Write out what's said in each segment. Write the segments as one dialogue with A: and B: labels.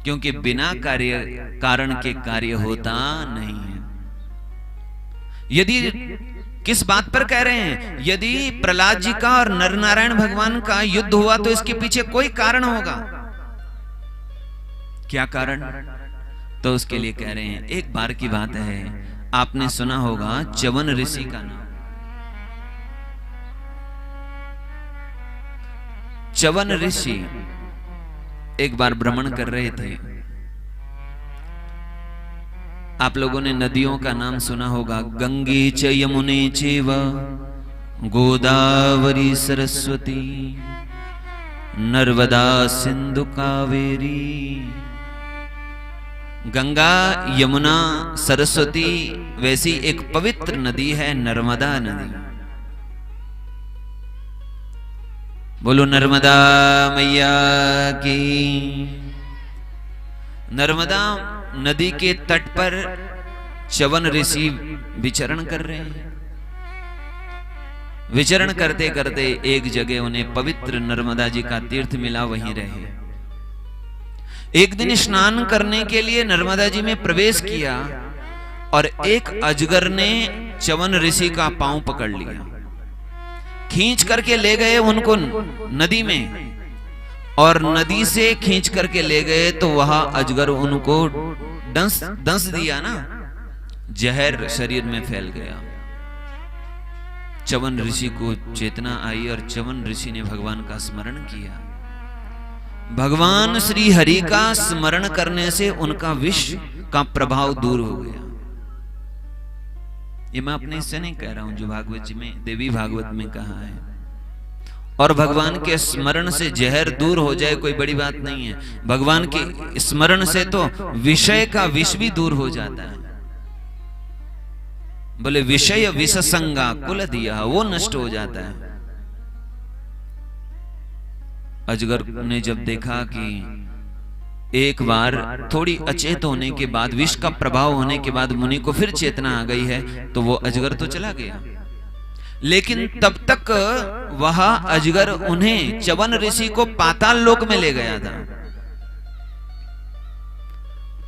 A: क्योंकि बिना कार्य कारण के कार्य होता नहीं है। यदि किस बात पर कह रहे हैं? यदि प्रहलाद जी का और नर नारायण भगवान का युद्ध हुआ तो इसके पीछे कोई कारण होगा। क्या कारण? तो उसके लिए कह रहे हैं, एक बार की बात है, आपने सुना होगा च्यवन ऋषि का नाम। च्यवन ऋषि एक बार भ्रमण कर रहे थे। आप लोगों ने नदियों का नाम सुना होगा, गंगे च यमुने चैव गोदावरी सरस्वती नर्मदा सिंधु कावेरी। गंगा, यमुना, सरस्वती, वैसी एक पवित्र नदी है नर्मदा नदी। बोलो नर्मदा मैया की। नर्मदा नदी के तट पर च्यवन ऋषि विचरण कर रहे हैं। विचरण करते करते एक जगह उन्हें पवित्र नर्मदा जी का तीर्थ मिला, वहीं रहे। एक दिन स्नान करने के लिए नर्मदा जी में प्रवेश किया और एक अजगर ने च्यवन ऋषि का पांव पकड़ लिया, खींच करके ले गए उनको नदी में, और नदी से खींच करके ले गए तो वहां अजगर उनको दंस दिया ना, जहर शरीर में फैल गया। च्यवन ऋषि को चेतना आई और च्यवन ऋषि ने भगवान का स्मरण किया। भगवान श्री हरि का स्मरण करने से उनका विष का प्रभाव दूर हो गया। ये मैं अपने से नहीं कह रहा हूं, जो भागवत जी में, देवी भागवत में कहा है। और भगवान के स्मरण से जहर दूर हो जाए कोई बड़ी बात नहीं है। भगवान के स्मरण से तो विषय का विष भी दूर हो जाता है। बोले विषय विष संगा कुल दिया, वो नष्ट हो जाता है। अजगर ने जब देखा कि एक बार थोड़ी अचेत होने के बाद, विष का प्रभाव होने के बाद मुनि को फिर चेतना आ गई है, तो वो अजगर तो चला गया। लेकिन तब तक वह अजगर उन्हें, च्यवन ऋषि को पाताल लोक में ले गया था।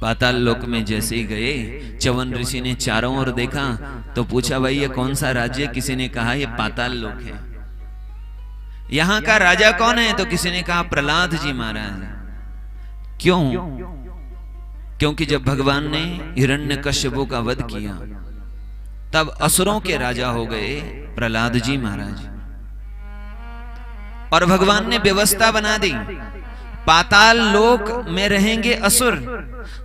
A: पाताल लोक में जैसे ही गए, च्यवन ऋषि ने चारों ओर देखा तो पूछा, भाई ये कौन सा राज्य? किसी ने कहा ये पाताल लोक है। यहां का राजा कौन है? तो किसी ने कहा प्रहलाद जी महाराज। क्यों? क्योंकि जब भगवान ने हिरण्यकश्यप का वध किया तब असुरों के राजा हो गए प्रहलाद जी महाराज। और भगवान ने व्यवस्था बना दी, पाताल लोक में रहेंगे असुर,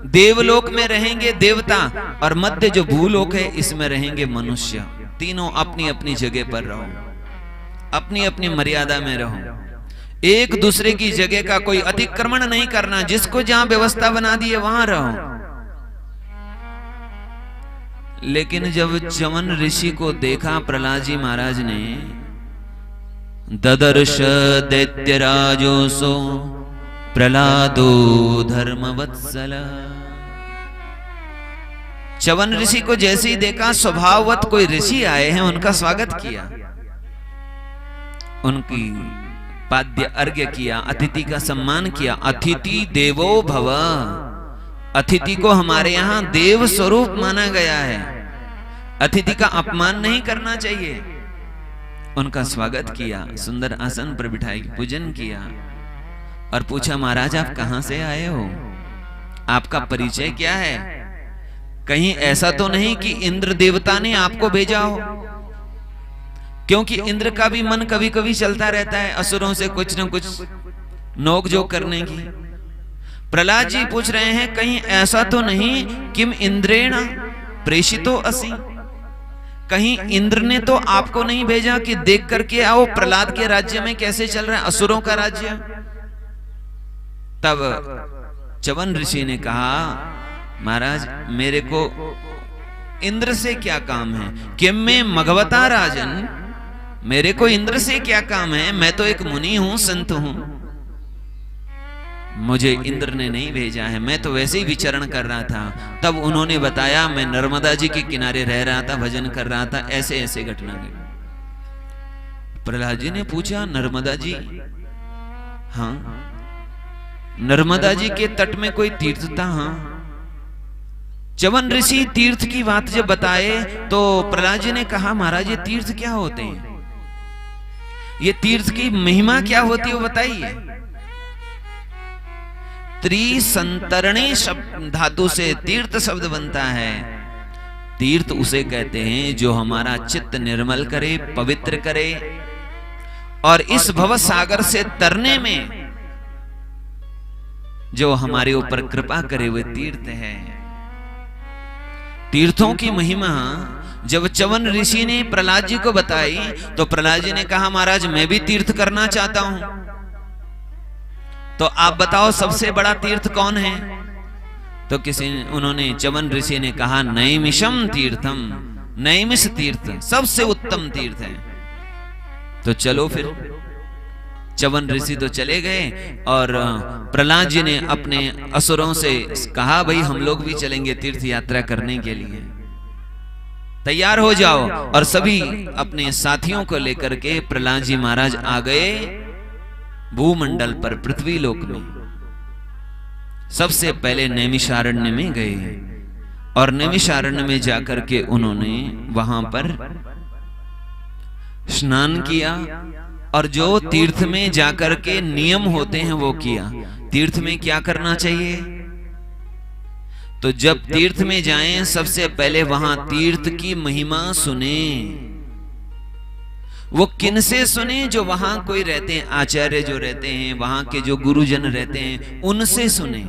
A: देवलोक में रहेंगे देवता, और मध्य जो भूलोक है इसमें रहेंगे मनुष्य। तीनों अपनी अपनी जगह पर रहो, अपनी अपनी मर्यादा में रहो, एक दूसरे की जगह का कोई अतिक्रमण नहीं करना। जिसको जहां व्यवस्था बना दी है वहां रहो। लेकिन जब च्यवन ऋषि को देखा प्रहलाद जी महाराज ने, ददर्श दैत्यराजोसो प्रहलादो धर्मवत्सल। च्यवन ऋषि को जैसे ही देखा, स्वभाववत कोई ऋषि आए हैं, उनका स्वागत किया, उनकी पाद्य अर्घ्य किया, अतिथि का सम्मान किया। अतिथि देवो भव, अतिथि को हमारे यहां देव स्वरूप माना गया है, अतिथि का अपमान नहीं करना चाहिए। उनका स्वागत किया, सुंदर आसन पर बिठाई, पूजन किया और पूछा, महाराज आप कहां से आए हो? आपका परिचय क्या है? कहीं ऐसा तो नहीं कि इंद्र देवता ने आपको भेजा हो? क्योंकि इंद्र का भी मन कभी कभी चलता रहता है असुरों से कुछ न कुछ नोकझोंक करने की। प्रहलाद जी पूछ रहे हैं, कहीं ऐसा तो नहीं किम इंद्रेण प्रेषितो असि? कहीं इंद्र ने तो आपको नहीं भेजा कि देख करके आओ प्रहलाद के राज्य में कैसे चल रहा है असुरों का राज्य? तब च्यवन ऋषि ने कहा, महाराज मेरे को इंद्र से क्या काम है? किम में मघवता राजन, मेरे को इंद्र से क्या काम है? मैं तो एक मुनि हूं, संत हूं, मुझे इंद्र ने नहीं भेजा है, मैं तो वैसे ही विचरण कर रहा था। तब उन्होंने बताया, मैं नर्मदा जी के किनारे रह रहा था, भजन कर रहा था, ऐसे ऐसे घटना घटी। प्रहलाद जी ने पूछा, नर्मदा जी? हाँ। नर्मदा जी के तट में कोई तीर्थ था? हाँ। च्यवन ऋषि तीर्थ की बात जब बताए तो प्रहलाद जी ने कहा महाराज ये तीर्थ क्या होते हैं, ये तीर्थ की महिमा क्या होती है वो बताइए। त्रिसंतरणे धातु से तीर्थ शब्द बनता है। तीर्थ उसे कहते हैं जो हमारा चित्त निर्मल करे, पवित्र करे, और इस भव सागर से तरने में जो हमारे ऊपर कृपा करे हुए तीर्थ है। तीर्थों की महिमा जब च्यवन ऋषि ने प्रहलाद जी को बताई तो प्रहलाद जी ने कहा महाराज मैं भी तीर्थ करना चाहता हूं, तो आप बताओ सबसे बड़ा तीर्थ कौन है? तो उन्होंने च्यवन ऋषि ने कहा नैमिषम तीर्थम, नैमिष तीर्थ सबसे उत्तम तीर्थ है। तो चलो फिर च्यवन ऋषि तो चले गए और प्रहलाद जी ने अपने असुरों से कहा भाई हम लोग भी चलेंगे तीर्थ यात्रा करने के लिए, तैयार हो जाओ। और सभी अपने साथियों को लेकर के प्रहलाद जी महाराज आ गए भूमंडल पर, पृथ्वी लोक में। सबसे पहले नैमिषारण्य में गए और नैमिषारण्य में जाकर के उन्होंने वहां पर स्नान किया और जो तीर्थ में जाकर के नियम होते हैं वो किया। तीर्थ में क्या करना चाहिए? तो जब तीर्थ में जाएं सबसे पहले वहां तीर्थ की महिमा सुने। वो किन से सुने? जो वहां कोई रहते हैं, आचार्य जो रहते हैं, वहां के जो गुरुजन रहते हैं उनसे सुने।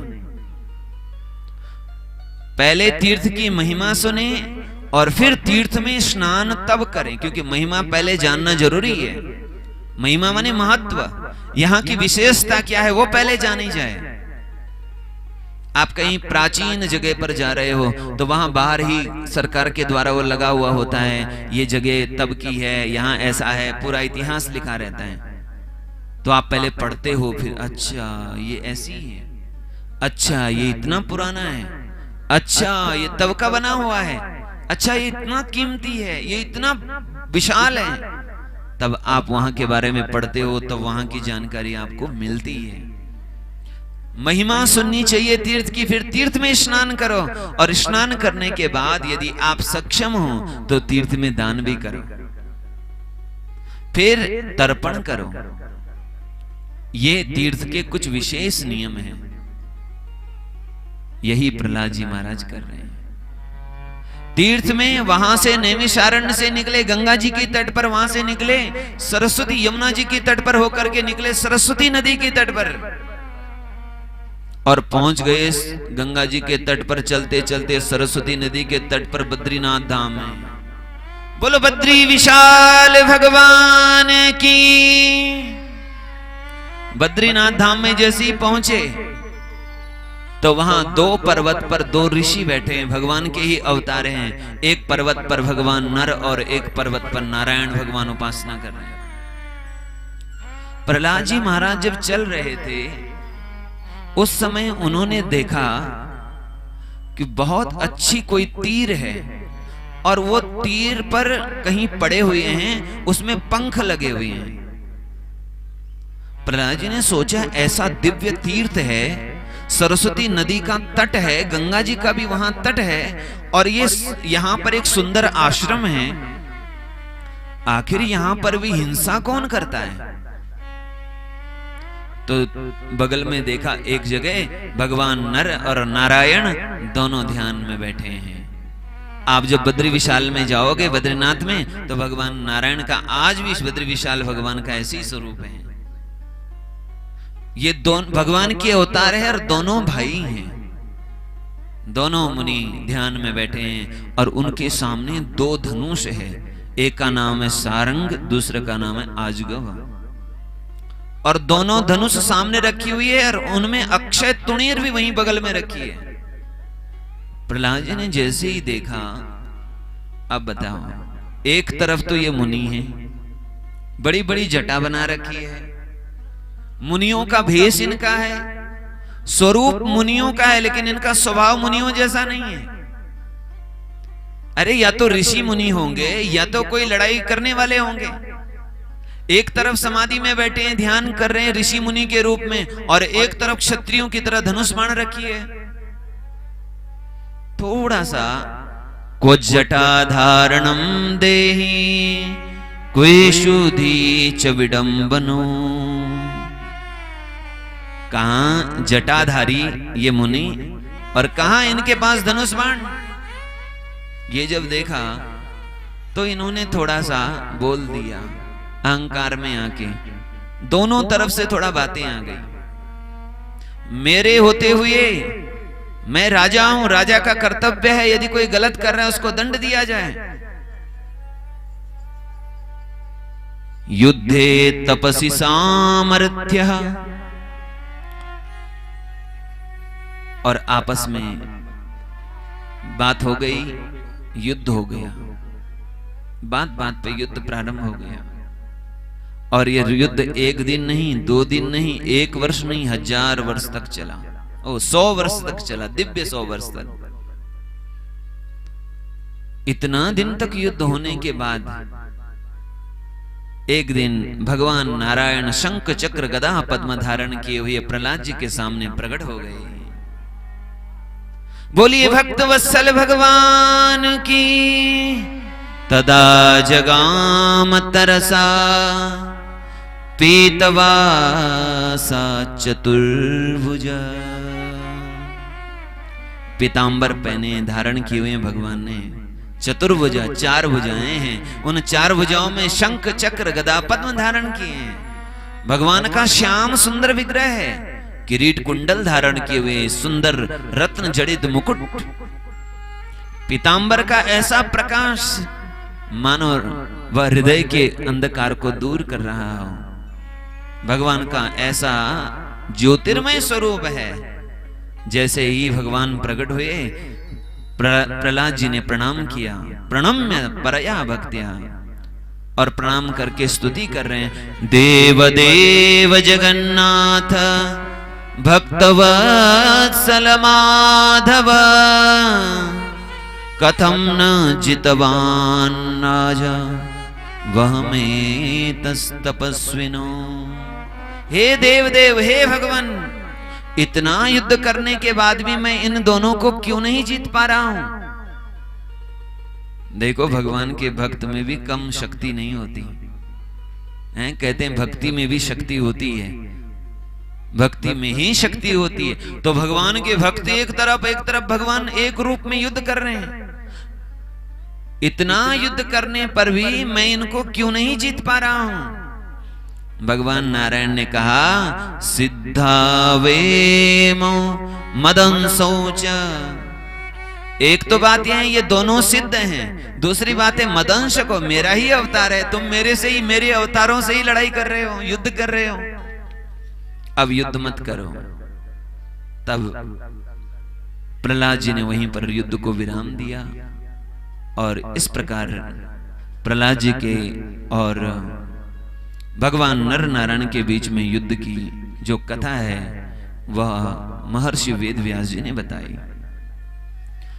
A: पहले तीर्थ की महिमा सुने और फिर तीर्थ में स्नान तब करें, क्योंकि महिमा पहले जानना जरूरी है। महिमा माने महत्व, यहां की विशेषता क्या है वो पहले जानी जाए। आप कहीं प्राचीन जगह पर जा रहे हो तो वहां बाहर ही सरकार के द्वारा वो लगा हुआ होता है, ये जगह तब की है, यहाँ ऐसा है, पूरा इतिहास लिखा रहता है। तो आप पहले पढ़ते हो, फिर अच्छा ये ऐसी है, अच्छा ये इतना पुराना है, अच्छा ये तब का बना हुआ है, अच्छा ये इतना कीमती है, ये इतना विशाल है। तब आप वहां के बारे में पढ़ते हो, तब वहां की जानकारी आपको मिलती है। महिमा सुननी चाहिए तीर्थ की। फिर तीर्थ में स्नान करो और स्नान करने के बाद यदि आप सक्षम हो तो तीर्थ में दान भी करो, फिर तर्पण करो। ये तीर्थ के कुछ विशेष नियम हैं। यही प्रहलाद जी महाराज कर रहे हैं। तीर्थ में वहां से नैमिषारण्य से निकले, गंगा जी के तट पर वहां से निकले, सरस्वती यमुना जी के तट पर होकर के निकले सरस्वती नदी के तट पर, और पहुंच गए गंगा जी के तट पर। चलते चलते सरस्वती नदी के तट पर बद्रीनाथ धाम में, बोलो बद्री विशाल भगवान की। बद्रीनाथ धाम में जैसे ही पहुंचे तो वहां दो पर्वत पर दो ऋषि बैठे हैं, भगवान के ही अवतार हैं। एक पर्वत पर भगवान नर और एक पर्वत पर नारायण भगवान उपासना कर रहे हैं। प्रहलाद जी महाराज जब चल रहे थे उस समय उन्होंने देखा कि बहुत अच्छी कोई तीर है और वो तीर पर कहीं पड़े हुए हैं, उसमें पंख लगे हुए हैं। प्रहलाद जी ने सोचा ऐसा दिव्य तीर्थ है, सरस्वती नदी का तट है, गंगा जी का भी वहां तट है, और ये यहां पर एक सुंदर आश्रम है। आखिर यहां पर भी हिंसा कौन करता है? तो बगल में देखा एक जगह भगवान नर और नारायण दोनों ध्यान में बैठे हैं। आप जब बद्री विशाल में जाओगे बद्रीनाथ में तो भगवान नारायण का आज भी बद्री विशाल भगवान का ऐसी स्वरूप है। ये दोनों भगवान के अवतार है और दोनों भाई हैं। दोनों मुनि ध्यान में बैठे हैं और उनके सामने दो धनुष है। एक का नाम है सारंग, दूसरे का नाम है आजगव, और दोनों धनुष सामने रखी हुई है और उनमें अक्षय तुणीर भी वहीं बगल में रखी है। प्रहलाद जी ने जैसे ही देखा, अब बताओ, एक तरफ तो ये मुनि है, बड़ी बड़ी जटा बना रखी है, मुनियों का भेष इनका है, स्वरूप मुनियों का है, लेकिन इनका स्वभाव मुनियों जैसा नहीं है। अरे या तो ऋषि मुनि होंगे या तो कोई लड़ाई करने वाले होंगे, एक तरफ समाधि में बैठे हैं, ध्यान कर रहे हैं ऋषि मुनि के रूप में, और एक तरफ क्षत्रियों की तरह धनुष बाण रखी है। थोड़ा सा को जटाधारणम देहि क्वेशुधि च विडंबनो, कहां जटाधारी ये मुनि और कहां इनके पास धनुष बाण। ये जब देखा तो इन्होंने थोड़ा सा बोल दिया अहंकार में आके, दोनों तरफ से थोड़ा बातें आ गई। मेरे होते हुए मैं राजा हूं, राजा का कर्तव्य है यदि कोई गलत कर रहा है उसको दंड दिया जाए। युद्धे तपसि सामर्थ्य, और आपस में बात हो गई, युद्ध हो गया, बात बात पे युद्ध प्रारंभ हो गया। और यह युद्ध एक दिन नहीं, 2 दिन नहीं, 1 वर्ष नहीं, 1000 वर्ष तक चला। 100 वर्ष तक चला, दिव्य 100 वर्ष तक। इतना दिन तक युद्ध होने के बाद एक दिन भगवान नारायण शंख चक्र गदा पद्म धारण किए हुए प्रहलाद जी के सामने प्रकट हो गए। बोलिए भक्त वत्सल भगवान की। तदा जगाम तरसा पीतवासा चतुर्भुजा, पीतांबर पहने धारण किए हुए भगवान ने, चतुर्भुजा 4 भुजाएं हैं, उन 4 भुजाओं में शंख चक्र गदा पद्म धारण किए हैं। भगवान का श्याम सुंदर विग्रह है, किरीट कुंडल धारण किए हुए, सुंदर रत्न जड़ित मुकुट, पीतांबर का ऐसा प्रकाश मानो वह हृदय के अंधकार को दूर कर रहा हो। भगवान का ऐसा ज्योतिर्मय स्वरूप है। जैसे ही भगवान प्रकट हुए, प्रहलाद जी ने प्रणाम किया, प्रणम्य परया भक्त्या, और प्रणाम करके स्तुति कर रहे हैं। देव देव जगन्नाथ भक्तवत्सल माधव, कथम न जितवान राजा वह में तस्तपस्विनो। हे देव देव, हे भगवान, इतना युद्ध करने के बाद भी मैं इन दोनों को क्यों नहीं जीत पा रहा हूं। देखो भगवान के भक्त में भी कम शक्ति नहीं होती हैं, कहते हैं भक्ति में भी शक्ति होती है, भक्ति में ही शक्ति होती है। तो भगवान के भक्त एक तरफ भगवान एक रूप में युद्ध कर रहे हैं। इतना युद्ध करने पर भी मैं इनको क्यों नहीं जीत पा रहा हूं। भगवान नारायण ने कहा, सिद्धावेमो मदंसौच। एक तो बात यह है ये दोनों सिद्ध हैं, दूसरी बात है मदंश को मेरा ही अवतार है, तुम मेरे से ही, मेरे अवतारों से ही लड़ाई कर रहे हो, युद्ध कर रहे हो, अब युद्ध मत करो। तब प्रहलाद जी ने वहीं पर युद्ध को विराम दिया। और इस प्रकार प्रहलाद जी के और भगवान नर नारायण के बीच में युद्ध की जो कथा है वह महर्षि वेद व्यास जी ने बताई।